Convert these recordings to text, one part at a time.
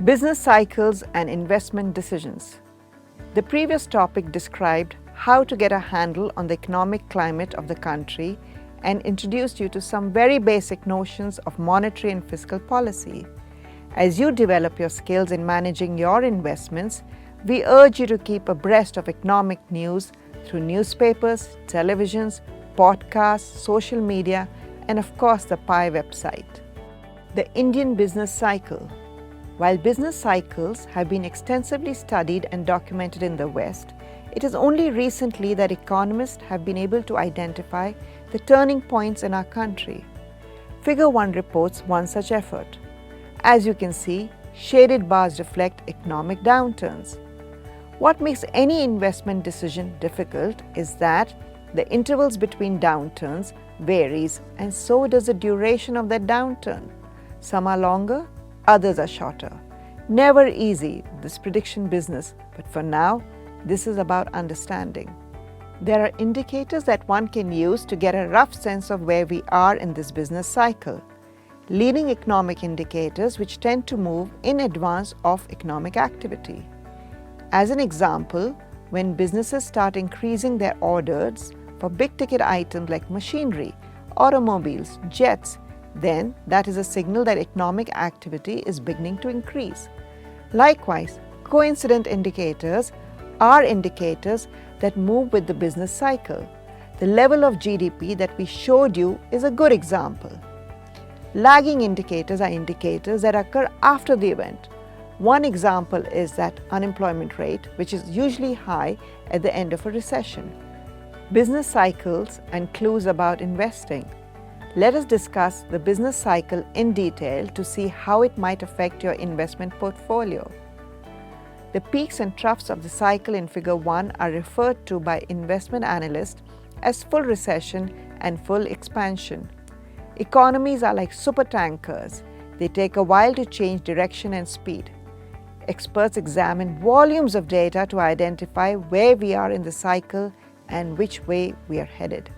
Business cycles and investment decisions. The previous topic described how to get a handle on the economic climate of the country and introduced you to some very basic notions of monetary and fiscal policy. As you develop your skills in managing your investments, we urge you to keep abreast of economic news through newspapers, televisions, podcasts, social media, and of course the PI website. The Indian business cycle. While business cycles have been extensively studied and documented in the West, it is only recently that economists have been able to identify the turning points in our country. Figure 1 reports one such effort. As you can see, shaded bars reflect economic downturns. What makes any investment decision difficult is that the intervals between downturns varies, and so does the duration of that downturn. Some are longer, others are shorter. Never easy, this prediction business, but for now, this is about understanding. There are indicators that one can use to get a rough sense of where we are in this business cycle. Leading economic indicators which tend to move in advance of economic activity. As an example, when businesses start increasing their orders for big-ticket items like machinery, automobiles, jets, then that is a signal that economic activity is beginning to increase. Likewise, coincident indicators are indicators that move with the business cycle. The level of GDP that we showed you is a good example. Lagging indicators are indicators that occur after the event. One example is that unemployment rate, which is usually high at the end of a recession. Business cycles and clues about investing. Let us discuss the business cycle in detail to see how it might affect your investment portfolio. The peaks and troughs of the cycle in Figure 1 are referred to by investment analysts as full recession and full expansion. Economies are like supertankers. They take a while to change direction and speed. Experts examine volumes of data to identify where we are in the cycle and which way we are headed.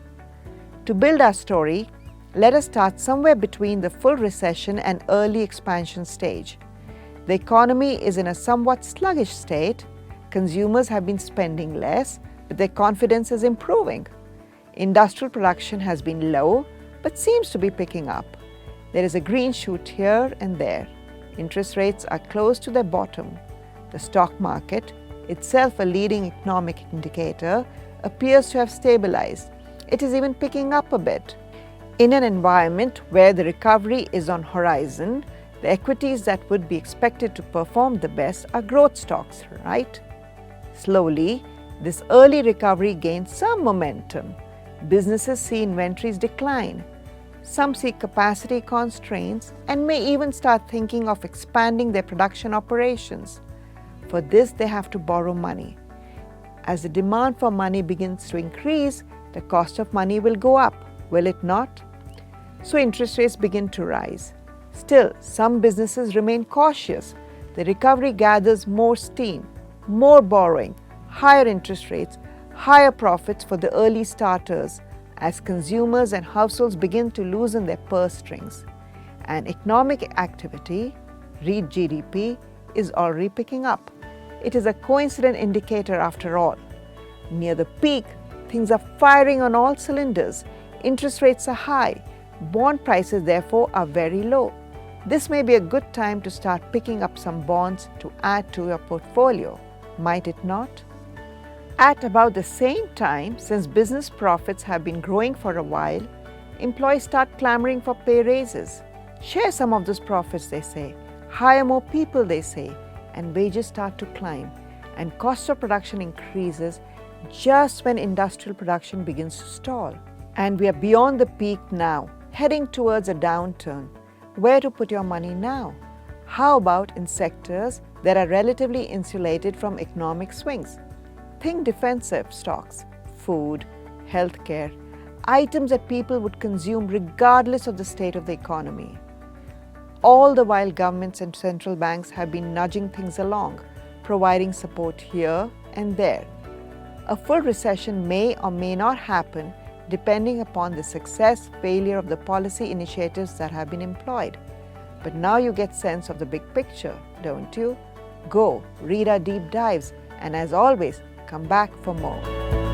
To build our story, let us start somewhere between the full recession and early expansion stage. The economy is in a somewhat sluggish state. Consumers have been spending less, but their confidence is improving. Industrial production has been low, but seems to be picking up. There is a green shoot here and there. Interest rates are close to their bottom. The stock market, itself a leading economic indicator, appears to have stabilized. It is even picking up a bit. In an environment where the recovery is on horizon, the equities that would be expected to perform the best are growth stocks, right? Slowly, this early recovery gains some momentum. Businesses see inventories decline. Some see capacity constraints and may even start thinking of expanding their production operations. For this, they have to borrow money. As the demand for money begins to increase, the cost of money will go up, will it not? So interest rates begin to rise. Still, some businesses remain cautious. The recovery gathers more steam, more borrowing, higher interest rates, higher profits for the early starters, as consumers and households begin to loosen their purse strings. And economic activity, read GDP, is already picking up. It is a coincident indicator after all. Near the peak, things are firing on all cylinders. Interest rates are high. Bond prices therefore are very low. This may be a good time to start picking up some bonds to add to your portfolio, might it not? At about the same time, since business profits have been growing for a while, employees start clamoring for pay raises. Share some of those profits, they say. Hire more people, they say. And wages start to climb. And cost of production increases just when industrial production begins to stall. And we are beyond the peak now, heading towards a downturn. Where to put your money now? How about in sectors that are relatively insulated from economic swings? Think defensive stocks, food, healthcare, items that people would consume regardless of the state of the economy. All the while, governments and central banks have been nudging things along, providing support here and there. A full recession may or may not happen depending upon the success, failure of the policy initiatives that have been employed. But now you get sense of the big picture. don't you? Go, read our deep dives, and as always, come back for more.